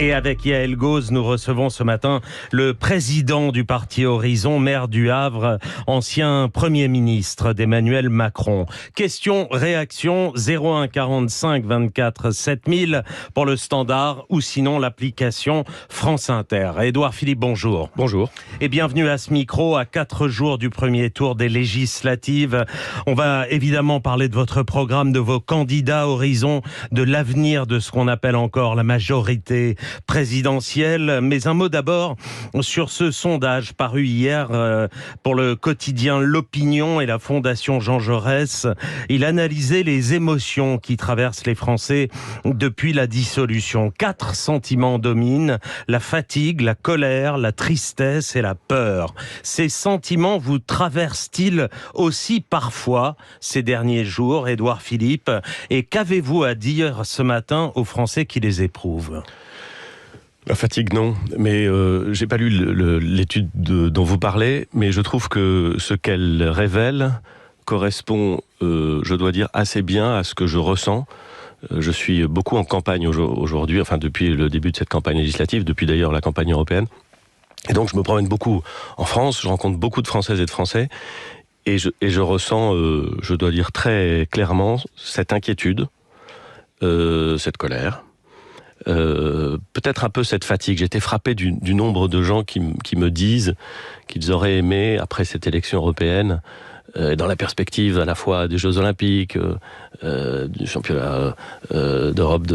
Et avec Yael Gauze, nous recevons ce matin le président du parti Horizon, maire du Havre, ancien Premier ministre d'Emmanuel Macron. Question, réaction, 01 45 24 7000 pour le standard ou sinon l'application France Inter. Édouard Philippe, bonjour. Bonjour. Et bienvenue à ce micro à 4 jours du premier tour des législatives. On va évidemment parler de votre programme, de vos candidats Horizon, de l'avenir de ce qu'on appelle encore la majorité présidentielle. Mais un mot d'abord sur ce sondage paru hier pour le quotidien L'Opinion et la Fondation Jean Jaurès. Il analysait les émotions qui traversent les Français depuis la dissolution. 4 sentiments dominent: la fatigue, la colère, la tristesse et la peur. Ces sentiments vous traversent-ils aussi parfois ces derniers jours, Édouard Philippe? Et qu'avez-vous à dire ce matin aux Français qui les éprouvent? La fatigue, non. Mais j'ai pas lu l'étude dont vous parlez, mais je trouve que ce qu'elle révèle correspond, je dois dire, assez bien à ce que je ressens. Je suis beaucoup en campagne aujourd'hui, enfin depuis le début de cette campagne législative, depuis d'ailleurs la campagne européenne. Et donc je me promène beaucoup en France, je rencontre beaucoup de Françaises et de Français, et je ressens, je dois dire très clairement, cette inquiétude, cette colère. Peut-être un peu cette fatigue. J'ai été frappé du nombre de gens qui me disent qu'ils auraient aimé, après cette élection européenne, dans la perspective à la fois des Jeux Olympiques, du championnat d'Europe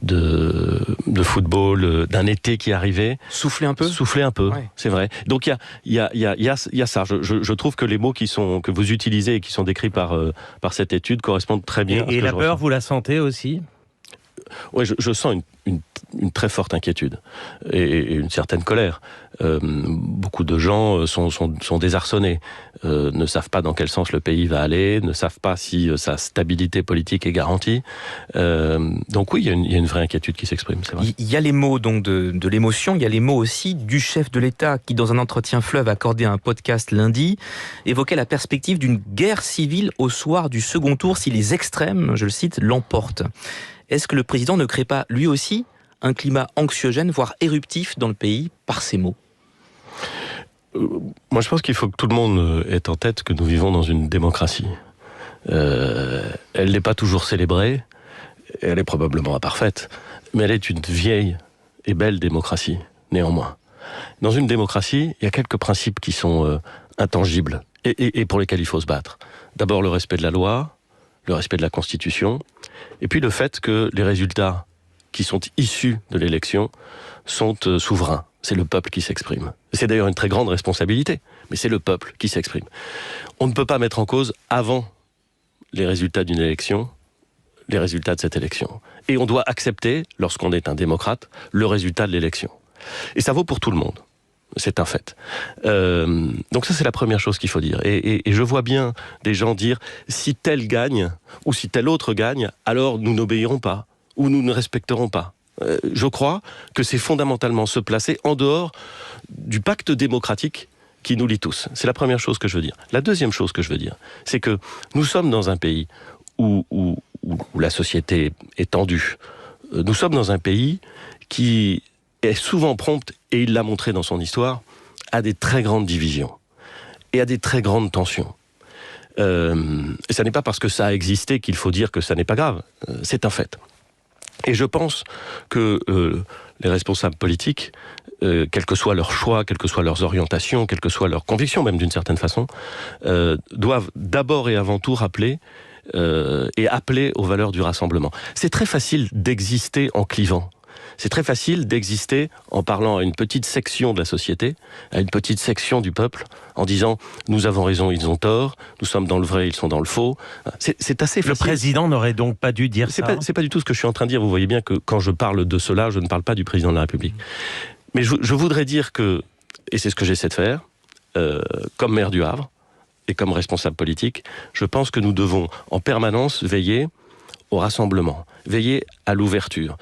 de football, d'un été qui arrivait. Souffler un peu, ouais. C'est vrai. Donc il y a ça. Je trouve que les mots que vous utilisez et qui sont décrits par cette étude correspondent très bien. Et la peur, vous la sentez aussi ? Oui, je sens une très forte inquiétude et une certaine colère. Beaucoup de gens sont désarçonnés, ne savent pas dans quel sens le pays va aller, ne savent pas si sa stabilité politique est garantie. Donc oui, il y a une vraie inquiétude qui s'exprime, c'est vrai. Il y a les mots donc de l'émotion, il y a les mots aussi du chef de l'État qui, dans un entretien fleuve accordé à un podcast lundi, évoquait la perspective d'une guerre civile au soir du second tour si les extrêmes, je le cite, l'emportent. Est-ce que le président ne crée pas, lui aussi, un climat anxiogène, voire éruptif dans le pays, par ces mots ? Moi, je pense qu'il faut que tout le monde ait en tête que nous vivons dans une démocratie. Elle n'est pas toujours célébrée, elle est probablement imparfaite, mais elle est une vieille et belle démocratie, néanmoins. Dans une démocratie, il y a quelques principes qui sont intangibles et pour lesquels il faut se battre. D'abord, le respect de la loi, le respect de la Constitution, et puis le fait que les résultats qui sont issus de l'élection sont souverains. C'est le peuple qui s'exprime. C'est d'ailleurs une très grande responsabilité, mais c'est le peuple qui s'exprime. On ne peut pas mettre en cause, avant les résultats d'une élection, les résultats de cette élection. Et on doit accepter, lorsqu'on est un démocrate, le résultat de l'élection. Et ça vaut pour tout le monde. C'est un fait. Donc ça, c'est la première chose qu'il faut dire. Et je vois bien des gens dire, si tel gagne, ou si tel autre gagne, alors nous n'obéirons pas, ou nous ne respecterons pas. Je crois que c'est fondamentalement se placer en dehors du pacte démocratique qui nous lie tous. C'est la première chose que je veux dire. La deuxième chose que je veux dire, c'est que nous sommes dans un pays où la société est tendue. Nous sommes dans un pays qui est souvent prompte, et il l'a montré dans son histoire, à des très grandes divisions et à des très grandes tensions. Et ça n'est pas parce que ça a existé qu'il faut dire que ça n'est pas grave. C'est un fait. Et je pense que les responsables politiques, quel que soit leur choix, quelles que soient leurs orientations, quelles que soient leurs convictions, même d'une certaine façon, doivent d'abord et avant tout rappeler et appeler aux valeurs du rassemblement. C'est très facile d'exister en clivant. C'est très facile d'exister en parlant à une petite section de la société, à une petite section du peuple, en disant « nous avons raison, ils ont tort, nous sommes dans le vrai, ils sont dans le faux ». C'est assez facile. Le président n'aurait donc pas dû dire ça. C'est pas du tout ce que je suis en train de dire. Vous voyez bien que quand je parle de cela, je ne parle pas du président de la République. Mais je voudrais dire que, et c'est ce que j'essaie de faire, comme maire du Havre et comme responsable politique, je pense que nous devons en permanence veiller au rassemblement, veiller à l'ouverture.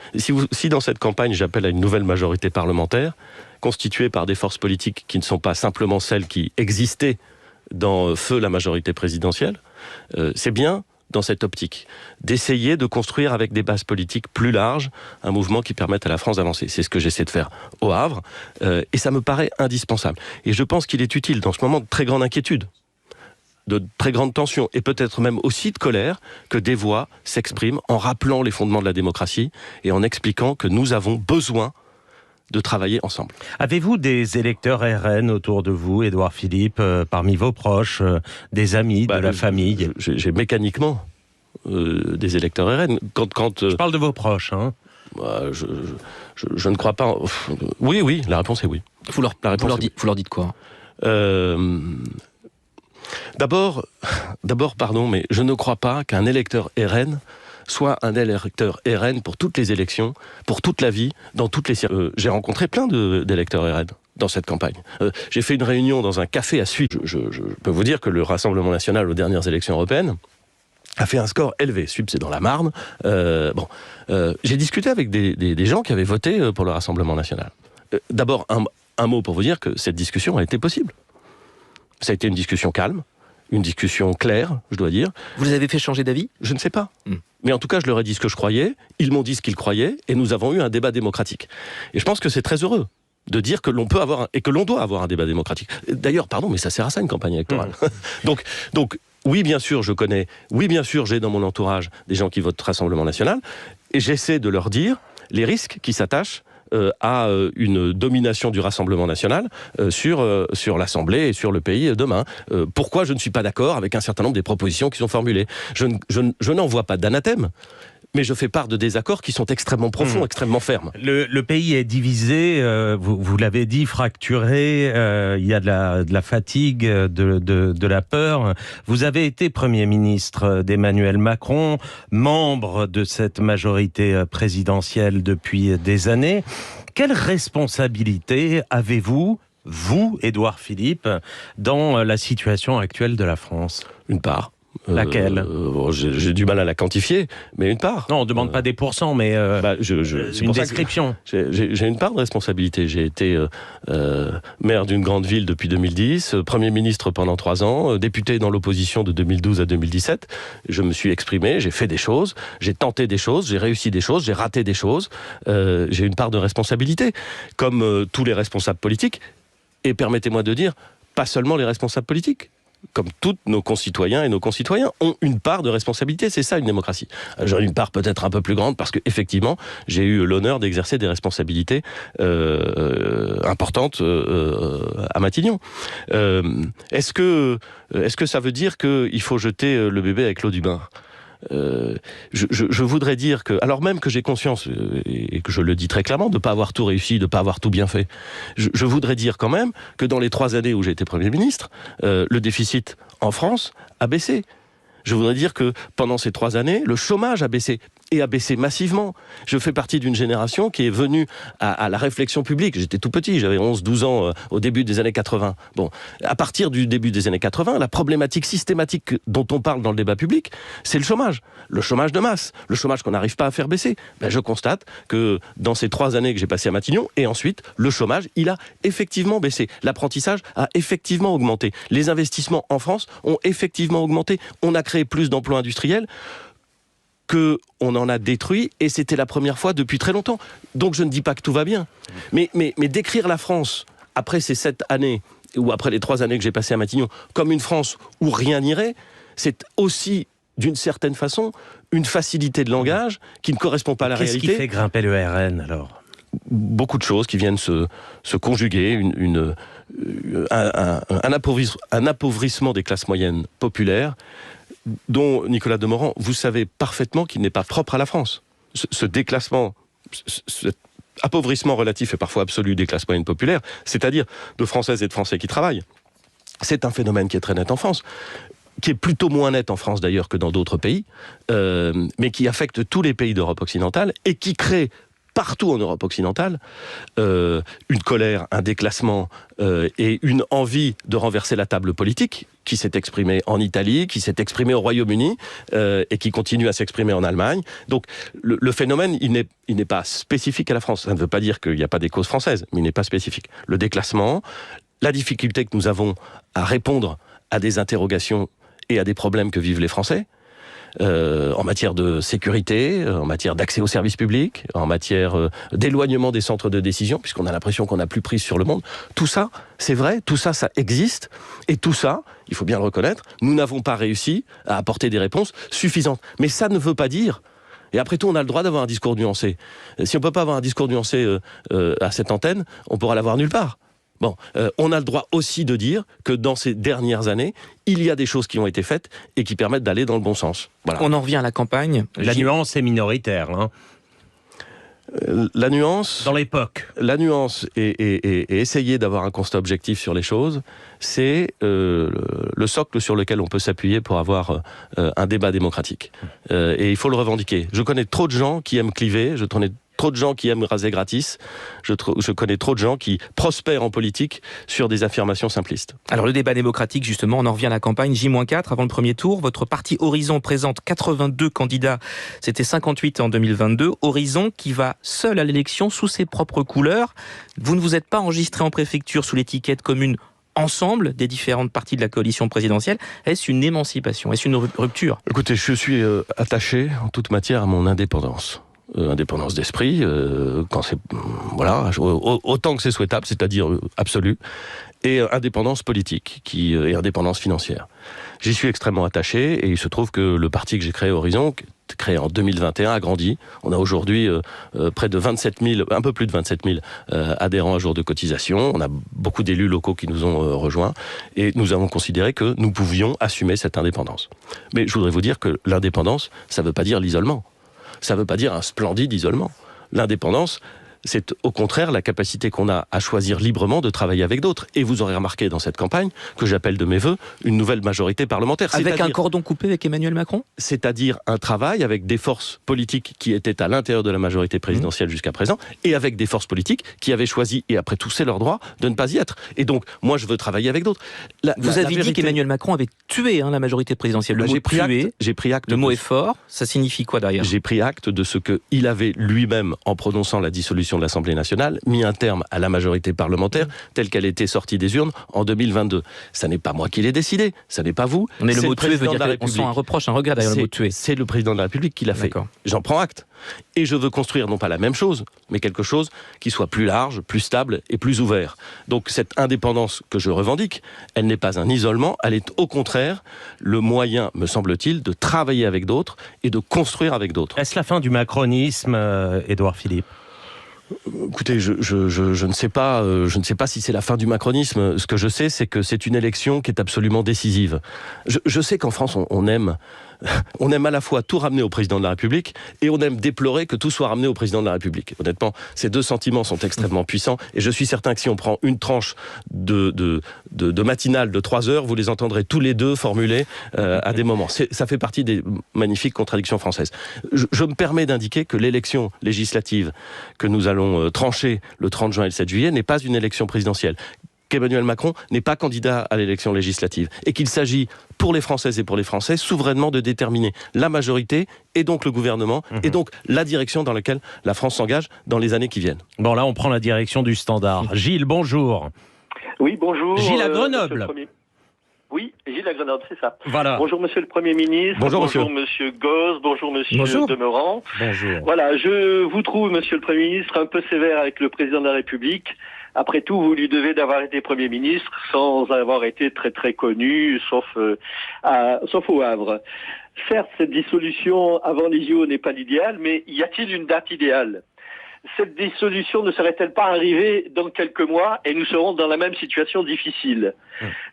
Si dans cette campagne, j'appelle à une nouvelle majorité parlementaire, constituée par des forces politiques qui ne sont pas simplement celles qui existaient dans feu la majorité présidentielle, c'est bien dans cette optique, d'essayer de construire avec des bases politiques plus larges un mouvement qui permette à la France d'avancer. C'est ce que j'essaie de faire au Havre, et ça me paraît indispensable. Et je pense qu'il est utile, dans ce moment de très grande inquiétude, de très grande tension, et peut-être même aussi de colère, que des voix s'expriment en rappelant les fondements de la démocratie et en expliquant que nous avons besoin de travailler ensemble. Avez-vous des électeurs RN autour de vous, Édouard Philippe, parmi vos proches, des amis, de la famille? J'ai mécaniquement des électeurs RN. Je parle de vos proches, hein. Je ne crois pas... Oui, la réponse est oui. Vous leur dites quoi? D'abord, pardon, mais je ne crois pas qu'un électeur RN soit un électeur RN pour toutes les élections, pour toute la vie, dans toutes les circonstances. J'ai rencontré plein d'électeurs RN dans cette campagne. J'ai fait une réunion dans un café à Suisse. Je peux vous dire que le Rassemblement national aux dernières élections européennes a fait un score élevé. Suisse, c'est dans la Marne. J'ai discuté avec des gens qui avaient voté pour le Rassemblement national. D'abord, un mot pour vous dire que cette discussion a été possible. Ça a été une discussion calme, une discussion claire, je dois dire. Vous les avez fait changer d'avis? Je ne sais pas. Mais en tout cas, je leur ai dit ce que je croyais, ils m'ont dit ce qu'ils croyaient, et nous avons eu un débat démocratique. Et je pense que c'est très heureux de dire que l'on peut avoir, et que l'on doit avoir un débat démocratique. D'ailleurs, pardon, mais ça sert à ça une campagne électorale. Donc, oui, bien sûr, je connais, oui, bien sûr, j'ai dans mon entourage des gens qui votent Rassemblement national, et j'essaie de leur dire les risques qui s'attachent à une domination du Rassemblement national sur l'Assemblée et sur le pays demain. Pourquoi je ne suis pas d'accord avec un certain nombre des propositions qui sont formulées? Je n'en vois pas d'anathème, mais je fais part de désaccords qui sont extrêmement profonds, extrêmement fermes. Le pays est divisé, vous l'avez dit, fracturé, il y a de la fatigue, de la peur. Vous avez été Premier ministre d'Emmanuel Macron, membre de cette majorité présidentielle depuis des années. Quelle responsabilité avez-vous, vous, Édouard Philippe, dans la situation actuelle de la France? Une part. Laquelle? J'ai du mal à la quantifier, mais une part. Non, on ne demande pas des pourcents, mais une description. J'ai une part de responsabilité. J'ai été maire d'une grande ville depuis 2010, Premier ministre pendant 3 ans, député dans l'opposition de 2012 à 2017. Je me suis exprimé, j'ai fait des choses, j'ai tenté des choses, j'ai réussi des choses, j'ai raté des choses. J'ai une part de responsabilité, comme tous les responsables politiques. Et permettez-moi de dire, pas seulement les responsables politiques. Comme tous nos concitoyens et nos concitoyens ont une part de responsabilité, c'est ça une démocratie. J'en ai une part peut-être un peu plus grande parce que effectivement j'ai eu l'honneur d'exercer des responsabilités importantes à Matignon. Est-ce que ça veut dire qu'il faut jeter le bébé avec l'eau du bain? Je voudrais dire que, alors même que j'ai conscience, et que je le dis très clairement, de ne pas avoir tout réussi, de ne pas avoir tout bien fait, je voudrais dire quand même que dans les 3 années où j'ai été Premier ministre, le déficit en France a baissé. Je voudrais dire que pendant ces 3 années, le chômage a baissé, et a baissé massivement. Je fais partie d'une génération qui est venue à la réflexion publique. J'étais tout petit, j'avais 11-12 ans au début des années 80. Bon, à partir du début des années 80, la problématique systématique dont on parle dans le débat public, c'est le chômage. Le chômage de masse, le chômage qu'on n'arrive pas à faire baisser. Ben, je constate que dans ces 3 années que j'ai passées à Matignon, et ensuite, le chômage, il a effectivement baissé. L'apprentissage a effectivement augmenté. Les investissements en France ont effectivement augmenté. On a créé plus d'emplois industriels qu'on en a détruit, et c'était la première fois depuis très longtemps. Donc je ne dis pas que tout va bien. Mais décrire la France, après ces 7 années, ou après les 3 années que j'ai passées à Matignon, comme une France où rien n'irait, c'est aussi, d'une certaine façon, une facilité de langage qui ne correspond pas à la réalité. Qu'est-ce qui fait grimper le RN, alors? Beaucoup de choses qui viennent se conjuguer, un appauvrissement des classes moyennes populaires, dont, Nicolas Demorand, vous savez parfaitement qu'il n'est pas propre à la France. Ce déclassement, cet appauvrissement relatif et parfois absolu des classes moyennes populaires, c'est-à-dire de Françaises et de Français qui travaillent, c'est un phénomène qui est très net en France, qui est plutôt moins net en France d'ailleurs que dans d'autres pays, mais qui affecte tous les pays d'Europe occidentale et qui crée partout en Europe occidentale, une colère, un déclassement et une envie de renverser la table politique qui s'est exprimée en Italie, qui s'est exprimée au Royaume-Uni et qui continue à s'exprimer en Allemagne. Donc le phénomène, il n'est pas spécifique à la France. Ça ne veut pas dire qu'il n'y a pas des causes françaises, mais il n'est pas spécifique. Le déclassement, la difficulté que nous avons à répondre à des interrogations et à des problèmes que vivent les Français, en matière de sécurité, en matière d'accès aux services publics, en matière d'éloignement des centres de décision, puisqu'on a l'impression qu'on n'a plus prise sur le monde. Tout ça, c'est vrai, tout ça, ça existe. Et tout ça, il faut bien le reconnaître, nous n'avons pas réussi à apporter des réponses suffisantes. Mais ça ne veut pas dire... Et après tout, on a le droit d'avoir un discours nuancé. Si on ne peut pas avoir un discours nuancé à cette antenne, on pourra l'avoir nulle part. Bon, on a le droit aussi de dire que dans ces dernières années, il y a des choses qui ont été faites et qui permettent d'aller dans le bon sens. Voilà. On en revient à la campagne. La nuance est minoritaire, hein. La nuance... Dans l'époque. La nuance et essayer d'avoir un constat objectif sur les choses, c'est le socle sur lequel on peut s'appuyer pour avoir un débat démocratique. Et il faut le revendiquer. Je connais trop de gens qui aiment cliver, je connais trop de gens qui aiment raser gratis, je connais trop de gens qui prospèrent en politique sur des affirmations simplistes. Alors le débat démocratique, justement, on en revient à la campagne J-4 avant le premier tour. Votre parti Horizon présente 82 candidats, c'était 58 en 2022. Horizon qui va seul à l'élection sous ses propres couleurs. Vous ne vous êtes pas enregistré en préfecture sous l'étiquette commune ensemble des différentes parties de la coalition présidentielle. Est-ce une émancipation? Est-ce une rupture? Écoutez, je suis attaché en toute matière à mon indépendance. Indépendance d'esprit, quand c'est voilà, autant que c'est souhaitable, c'est-à-dire absolue, et indépendance politique, et indépendance financière. J'y suis extrêmement attaché, et il se trouve que le parti que j'ai créé, Horizon, créé en 2021, a grandi. On a aujourd'hui près de 27 000, un peu plus de 27 000 adhérents à jour de cotisation. On a beaucoup d'élus locaux qui nous ont rejoints, et nous avons considéré que nous pouvions assumer cette indépendance. Mais je voudrais vous dire que l'indépendance, ça ne veut pas dire l'isolement. Ça ne veut pas dire un splendide isolement. L'indépendance, c'est au contraire la capacité qu'on a à choisir librement de travailler avec d'autres. Et vous aurez remarqué dans cette campagne que j'appelle de mes vœux une nouvelle majorité parlementaire. Avec un cordon coupé avec Emmanuel Macron ? C'est-à-dire un travail avec des forces politiques qui étaient à l'intérieur de la majorité présidentielle jusqu'à présent, et avec des forces politiques qui avaient choisi, et après tout c'est leur droit, de ne pas y être. Et donc, moi je veux travailler avec d'autres. Vous avez dit qu'Emmanuel Macron avait tué la majorité présidentielle. Le mot tuer, j'ai pris acte. Le mot est fort. Ça signifie quoi derrière ? J'ai pris acte de ce qu'il avait lui-même, en prononçant la dissolution de l'Assemblée nationale, mis un terme à la majorité parlementaire telle qu'elle était sortie des urnes en 2022. Ça n'est pas moi qui l'ai décidé, ça n'est pas vous. Mais le mot tuer veut dire qu'on sent un reproche, un regret derrière le mot tuer. C'est le président de la République qui l'a fait. J'en prends acte. Et je veux construire non pas la même chose, mais quelque chose qui soit plus large, plus stable et plus ouvert. Donc cette indépendance que je revendique, elle n'est pas un isolement, elle est au contraire le moyen, me semble-t-il, de travailler avec d'autres et de construire avec d'autres. Est-ce la fin du macronisme, Édouard Philippe ? Écoutez, je ne sais pas, si c'est la fin du macronisme. Ce que je sais, c'est que c'est une élection qui est absolument décisive. Je sais qu'en France, on aime à la fois tout ramener au président de la République et on aime déplorer que tout soit ramené au président de la République. Honnêtement, ces deux sentiments sont extrêmement puissants et je suis certain que si on prend une tranche de matinale de 3 heures, vous les entendrez tous les deux formuler à des moments. Ça fait partie des magnifiques contradictions françaises. Je me permets d'indiquer que l'élection législative que nous allons trancher le 30 juin et le 7 juillet n'est pas une élection présidentielle. Qu'Emmanuel Macron n'est pas candidat à l'élection législative et qu'il s'agit pour les Françaises et pour les Français souverainement de déterminer la majorité et donc le gouvernement et donc la direction dans laquelle la France s'engage dans les années qui viennent. Bon, là on prend la direction du Standard. Gilles, bonjour. Oui, bonjour. Gilles à Grenoble. Oui, Gilles à Grenoble, c'est ça. Voilà. Bonjour Monsieur le Premier ministre. Bonjour Monsieur Gosse. Bonjour Monsieur Demeuran. Bonjour. Voilà, je vous trouve, Monsieur le Premier ministre, un peu sévère avec le Président de la République. Après tout, vous lui devez d'avoir été Premier ministre sans avoir été très très connu, sauf au Havre. Certes, cette dissolution avant les JO n'est pas l'idéal, mais y a-t-il une date idéale ? Cette dissolution ne serait-elle pas arrivée dans quelques mois et nous serons dans la même situation difficile ?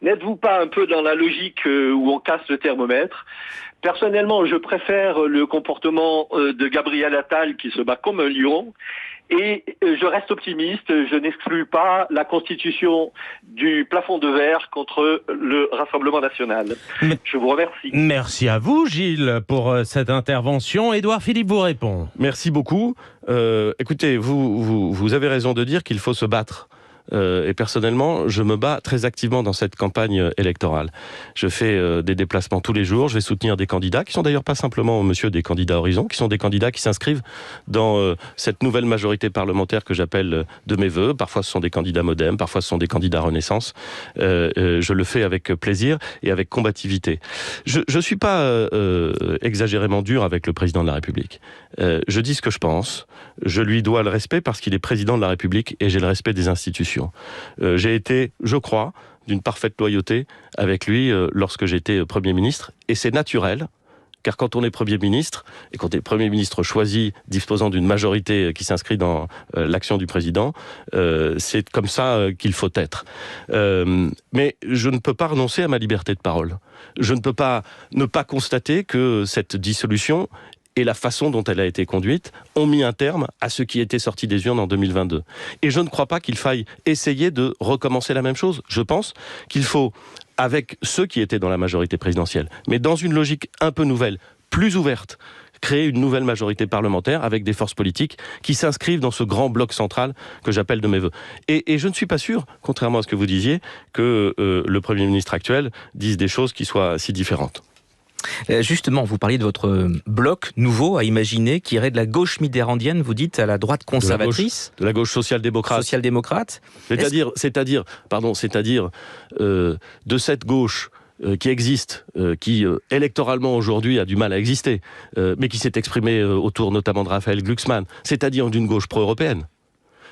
N'êtes-vous pas un peu dans la logique où on casse le thermomètre ? Personnellement, je préfère le comportement de Gabriel Attal qui se bat comme un lion. Et je reste optimiste, je n'exclus pas la constitution du plafond de verre contre le Rassemblement national. Je vous remercie. Merci à vous, Gilles, pour cette intervention. Édouard Philippe vous répond. Merci beaucoup. Écoutez, vous avez raison de dire qu'il faut se battre Et personnellement, je me bats très activement dans cette campagne électorale. Je fais des déplacements tous les jours, je vais soutenir des candidats, qui sont d'ailleurs pas simplement, monsieur, des candidats Horizon, qui sont des candidats qui s'inscrivent dans cette nouvelle majorité parlementaire que j'appelle de mes voeux. Parfois ce sont des candidats Modem, parfois ce sont des candidats Renaissance. Je le fais avec plaisir et avec combativité. Je suis pas exagérément dur avec le président de la République. Je dis ce que je pense. Je lui dois le respect parce qu'il est président de la République et j'ai le respect des institutions. J'ai été, je crois, d'une parfaite loyauté avec lui lorsque j'étais Premier ministre. Et c'est naturel, car quand on est Premier ministre, et quand on est Premier ministre choisi, disposant d'une majorité qui s'inscrit dans l'action du président, c'est comme ça qu'il faut être. Mais je ne peux pas renoncer à ma liberté de parole. Je ne peux pas ne pas constater que cette dissolution et la façon dont elle a été conduite ont mis un terme à ce qui était sorti des urnes en 2022. Et je ne crois pas qu'il faille essayer de recommencer la même chose. Je pense qu'il faut, avec ceux qui étaient dans la majorité présidentielle, mais dans une logique un peu nouvelle, plus ouverte, créer une nouvelle majorité parlementaire avec des forces politiques qui s'inscrivent dans ce grand bloc central que j'appelle de mes voeux. Et je ne suis pas sûr, contrairement à ce que vous disiez, que le Premier ministre actuel dise des choses qui soient si différentes. Justement, vous parliez de votre bloc nouveau à imaginer qui irait de la gauche mitterrandienne, vous dites, à la droite conservatrice. De la gauche social-démocrate. Social-démocrate. C'est-à-dire de cette gauche qui existe, qui électoralement aujourd'hui a du mal à exister, mais qui s'est exprimée autour notamment de Raphaël Glucksmann, c'est-à-dire d'une gauche pro-européenne.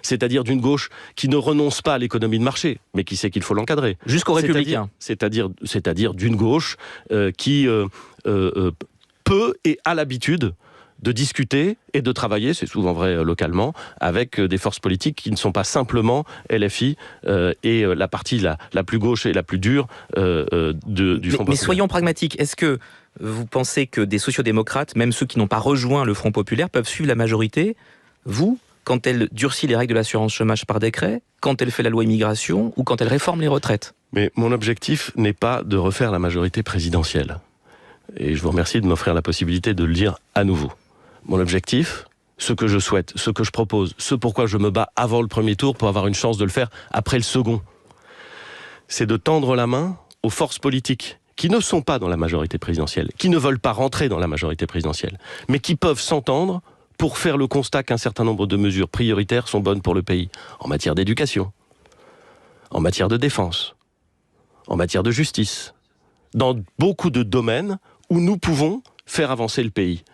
C'est-à-dire d'une gauche qui ne renonce pas à l'économie de marché, mais qui sait qu'il faut l'encadrer. Jusqu'aux Républicains. C'est-à-dire d'une gauche qui peut et a l'habitude de discuter et de travailler, c'est souvent vrai localement, avec des forces politiques qui ne sont pas simplement LFI et la partie la plus gauche et la plus dure du Front populaire. Mais soyons pragmatiques, est-ce que vous pensez que des sociodémocrates, même ceux qui n'ont pas rejoint le Front populaire, peuvent suivre la majorité, vous, quand elle durcit les règles de l'assurance chômage par décret, quand elle fait la loi immigration ou quand elle réforme les retraites? Mais mon objectif n'est pas de refaire la majorité présidentielle. Et je vous remercie de m'offrir la possibilité de le dire à nouveau. Mon objectif, ce que je souhaite, ce que je propose, ce pourquoi je me bats avant le premier tour pour avoir une chance de le faire après le second, c'est de tendre la main aux forces politiques qui ne sont pas dans la majorité présidentielle, qui ne veulent pas rentrer dans la majorité présidentielle, mais qui peuvent s'entendre pour faire le constat qu'un certain nombre de mesures prioritaires sont bonnes pour le pays, en matière d'éducation, en matière de défense, en matière de justice, dans beaucoup de domaines où nous pouvons faire avancer le pays.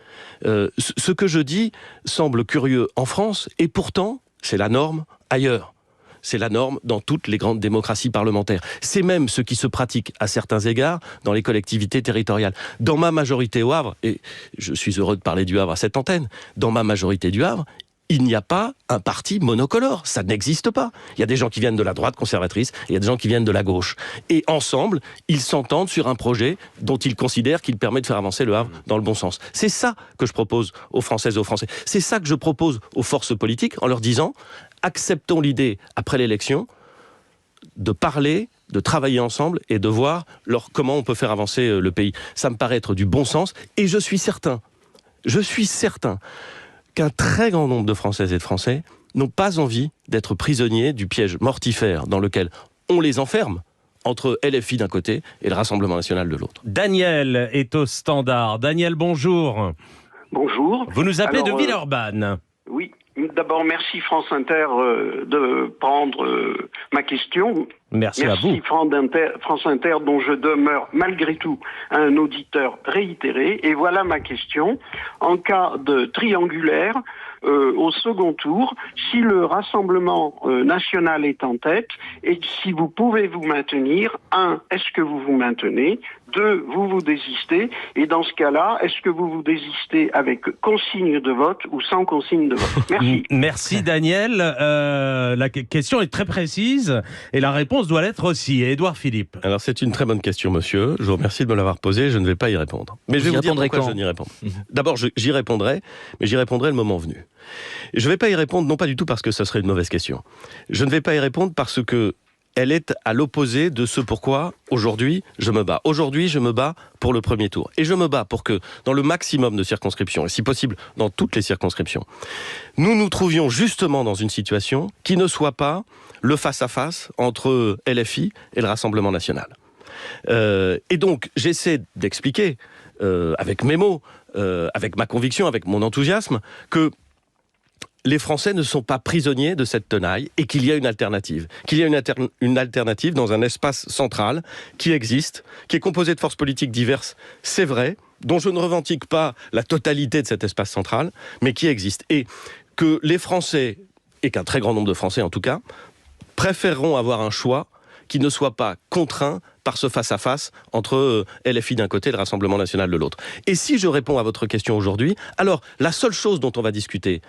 Ce que je dis semble curieux en France, et pourtant, c'est la norme ailleurs. C'est la norme dans toutes les grandes démocraties parlementaires. C'est même ce qui se pratique à certains égards dans les collectivités territoriales. Dans ma majorité au Havre, et je suis heureux de parler du Havre à cette antenne, dans ma majorité du Havre, il n'y a pas un parti monocolore. Ça n'existe pas. Il y a des gens qui viennent de la droite conservatrice et il y a des gens qui viennent de la gauche. Et ensemble, ils s'entendent sur un projet dont ils considèrent qu'il permet de faire avancer le Havre dans le bon sens. C'est ça que je propose aux Françaises et aux Français. C'est ça que je propose aux forces politiques en leur disant « Acceptons l'idée, après l'élection, de parler, de travailler ensemble et de voir comment on peut faire avancer le pays. » Ça me paraît être du bon sens et je suis certain qu'un très grand nombre de Françaises et de Français n'ont pas envie d'être prisonniers du piège mortifère dans lequel on les enferme entre LFI d'un côté et le Rassemblement national de l'autre. Daniel est au standard. Daniel, bonjour. Bonjour. Vous nous appelez de Villeurbanne. Oui. D'abord, merci France Inter de prendre ma question. Merci à vous. France Inter, dont je demeure malgré tout un auditeur réitéré. Et voilà ma question. En cas de triangulaire, au second tour, si le Rassemblement national est en tête, et si vous pouvez vous maintenir, 1, est-ce que vous vous maintenez ? 2, vous désistez, et dans ce cas-là, est-ce que vous désistez avec consigne de vote ou sans consigne de vote ? Merci. Merci Daniel. La question est très précise et la réponse doit l'être aussi. Édouard Philippe. Alors c'est une très bonne question, monsieur. Je vous remercie de me l'avoir posée. Je ne vais pas y répondre. Mais je vais vous dire pourquoi je n'y réponds. D'abord, j'y répondrai, mais j'y répondrai le moment venu. Je ne vais pas y répondre, non pas du tout parce que ce serait une mauvaise question. Je ne vais pas y répondre parce que elle est à l'opposé de ce pourquoi, aujourd'hui, je me bats. Aujourd'hui, je me bats pour le premier tour. Et je me bats pour que, dans le maximum de circonscriptions, et si possible, dans toutes les circonscriptions, nous nous trouvions justement dans une situation qui ne soit pas le face-à-face entre LFI et le Rassemblement national. Et donc, j'essaie d'expliquer, avec mes mots, avec ma conviction, avec mon enthousiasme, que les Français ne sont pas prisonniers de cette tenaille et qu'il y a une alternative. Qu'il y a une alternative dans un espace central qui existe, qui est composé de forces politiques diverses, c'est vrai, dont je ne revendique pas la totalité de cet espace central, mais qui existe. Et que les Français, et qu'un très grand nombre de Français en tout cas, préféreront avoir un choix qui ne soit pas contraint par ce face-à-face entre LFI d'un côté et le Rassemblement national de l'autre. Et si je réponds à votre question aujourd'hui, alors la seule chose dont on va discuter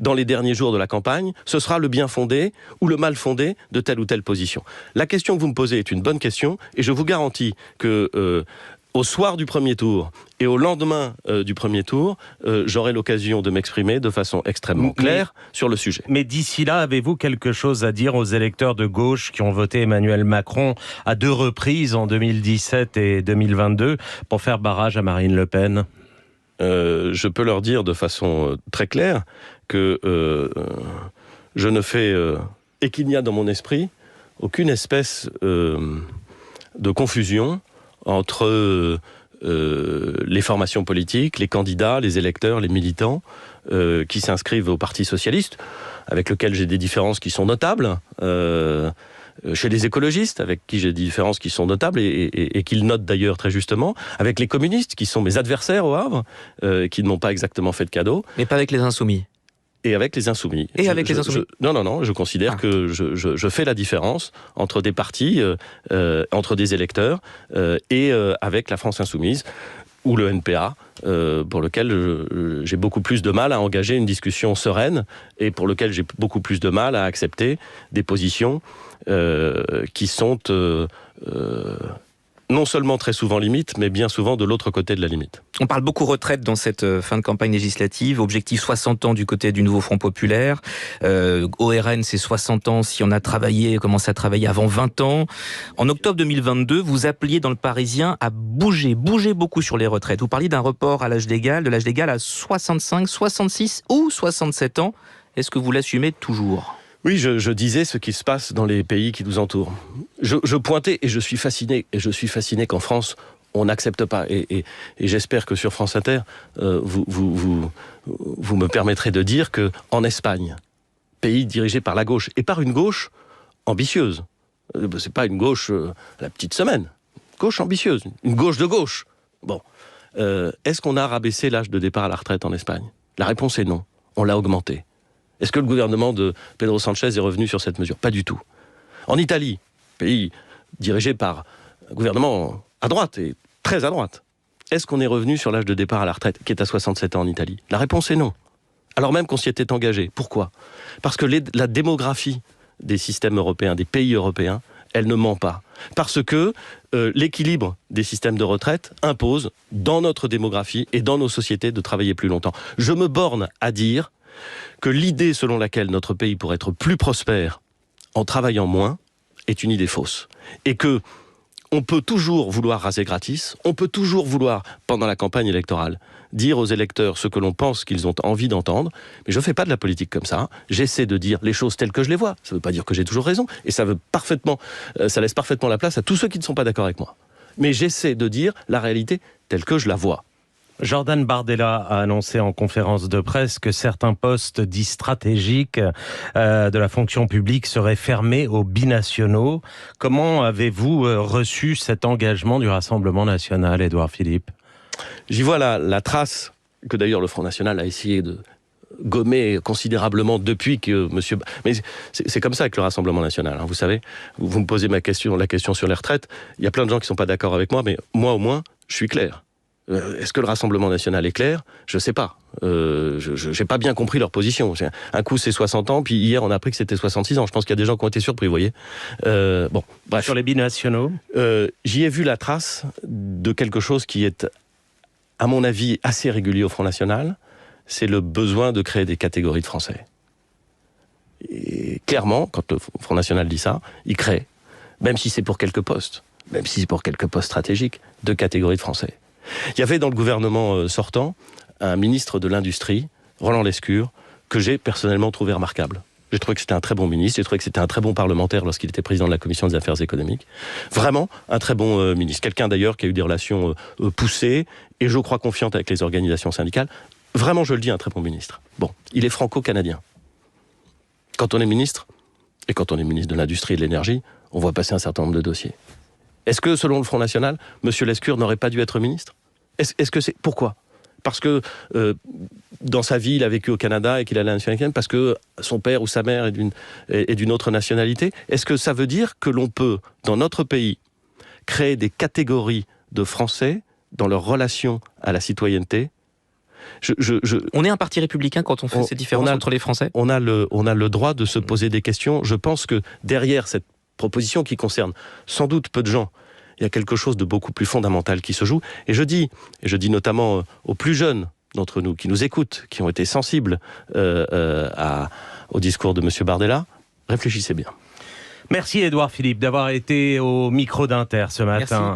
dans les derniers jours de la campagne, ce sera le bien fondé ou le mal fondé de telle ou telle position. La question que vous me posez est une bonne question et je vous garantis que au soir du premier tour et au lendemain du premier tour, j'aurai l'occasion de m'exprimer de façon extrêmement claire sur le sujet. Mais d'ici là, avez-vous quelque chose à dire aux électeurs de gauche qui ont voté Emmanuel Macron à 2 reprises en 2017 et 2022 pour faire barrage à Marine Le Pen ? Je peux leur dire de façon très claire que je ne fais, et qu'il n'y a dans mon esprit aucune espèce de confusion entre les formations politiques, les candidats, les électeurs, les militants qui s'inscrivent au Parti socialiste, avec lequel j'ai des différences qui sont notables, chez les écologistes, avec qui j'ai des différences qui sont notables et qu'ils notent d'ailleurs très justement, avec les communistes, qui sont mes adversaires au Havre, qui ne m'ont pas exactement fait de cadeau. Mais pas avec les insoumis. Et avec les insoumis. Les insoumis. Non, je considère que je fais la différence entre des partis, entre des électeurs, et avec la France insoumise, ou le NPA, pour lequel j'ai beaucoup plus de mal à engager une discussion sereine, et pour lequel j'ai beaucoup plus de mal à accepter des positions qui sont non seulement très souvent limites, mais bien souvent de l'autre côté de la limite. On parle beaucoup retraite dans cette fin de campagne législative. Objectif 60 ans du côté du Nouveau Front Populaire. Au RN, c'est 60 ans si on a commencé à travailler avant 20 ans. En octobre 2022, vous appeliez dans le Parisien à bouger beaucoup sur les retraites. Vous parliez d'un report de l'âge légal à 65, 66 ou 67 ans. Est-ce que vous l'assumez toujours ? Oui, je disais ce qui se passe dans les pays qui nous entourent. Je pointais, et je suis fasciné qu'en France, on n'accepte pas. Et j'espère que sur France Inter, vous me permettrez de dire qu'en Espagne, pays dirigé par la gauche, et par une gauche ambitieuse, c'est pas une gauche la petite semaine, gauche ambitieuse, une gauche de gauche. Bon, est-ce qu'on a rabaissé l'âge de départ à la retraite en Espagne ? La réponse est non, on l'a augmenté. Est-ce que le gouvernement de Pedro Sanchez est revenu sur cette mesure ? Pas du tout. En Italie, pays dirigé par un gouvernement à droite et très à droite, est-ce qu'on est revenu sur l'âge de départ à la retraite, qui est à 67 ans en Italie ? La réponse est non. Alors même qu'on s'y était engagé. Pourquoi ? Parce que la démographie des systèmes européens, des pays européens, elle ne ment pas. Parce que l'équilibre des systèmes de retraite impose, dans notre démographie et dans nos sociétés, de travailler plus longtemps. Je me borne à dire que l'idée selon laquelle notre pays pourrait être plus prospère en travaillant moins est une idée fausse. Et que on peut toujours vouloir raser gratis, on peut toujours vouloir, pendant la campagne électorale, dire aux électeurs ce que l'on pense qu'ils ont envie d'entendre, mais je ne fais pas de la politique comme ça. J'essaie de dire les choses telles que je les vois. Ça ne veut pas dire que j'ai toujours raison, et ça laisse parfaitement la place à tous ceux qui ne sont pas d'accord avec moi. Mais j'essaie de dire la réalité telle que je la vois. Jordan Bardella a annoncé en conférence de presse que certains postes dits stratégiques de la fonction publique seraient fermés aux binationaux. Comment avez-vous reçu cet engagement du Rassemblement national, Édouard Philippe ? J'y vois la trace que d'ailleurs le Front National a essayé de gommer considérablement depuis que monsieur... Mais c'est comme ça avec le Rassemblement National, hein, vous savez. Vous me posez la question sur les retraites. Il y a plein de gens qui ne sont pas d'accord avec moi, mais moi au moins, je suis clair. Est-ce que le Rassemblement National est clair ? Je ne sais pas. Je n'ai pas bien compris leur position. Un coup, c'est 60 ans, puis hier, on a appris que c'était 66 ans. Je pense qu'il y a des gens qui ont été surpris, vous voyez. Bon, bref. Sur les binationaux ? J'y ai vu la trace de quelque chose qui est, à mon avis, assez régulier au Front National. C'est le besoin de créer des catégories de Français. Et clairement, quand le Front National dit ça, il crée même si c'est pour quelques postes, même si c'est pour quelques postes stratégiques, 2 catégories de Français. Il y avait dans le gouvernement sortant un ministre de l'Industrie, Roland Lescure, que j'ai personnellement trouvé remarquable. J'ai trouvé que c'était un très bon ministre, j'ai trouvé que c'était un très bon parlementaire lorsqu'il était président de la Commission des Affaires économiques. Vraiment un très bon ministre. Quelqu'un d'ailleurs qui a eu des relations poussées et je crois confiantes avec les organisations syndicales. Vraiment, je le dis, un très bon ministre. Bon, il est franco-canadien. Quand on est ministre, et quand on est ministre de l'Industrie et de l'Énergie, on voit passer un certain nombre de dossiers. Est-ce que, selon le Front National, M. Lescure n'aurait pas dû être ministre ? Est-ce que c'est... Pourquoi ? Parce que dans sa vie, il a vécu au Canada et qu'il a la nationalité canadienne, parce que son père ou sa mère est d'une autre nationalité. Est-ce que ça veut dire que l'on peut, dans notre pays, créer des catégories de Français dans leur relation à la citoyenneté ? On est un parti républicain quand on fait ces différences entre les Français ? On a le droit de se poser des questions. Je pense que derrière cette proposition qui concerne sans doute peu de gens, il y a quelque chose de beaucoup plus fondamental qui se joue. Et je dis notamment aux plus jeunes d'entre nous qui nous écoutent, qui ont été sensibles au discours de M. Bardella, réfléchissez bien. Merci Édouard Philippe d'avoir été au micro d'Inter ce matin. Merci.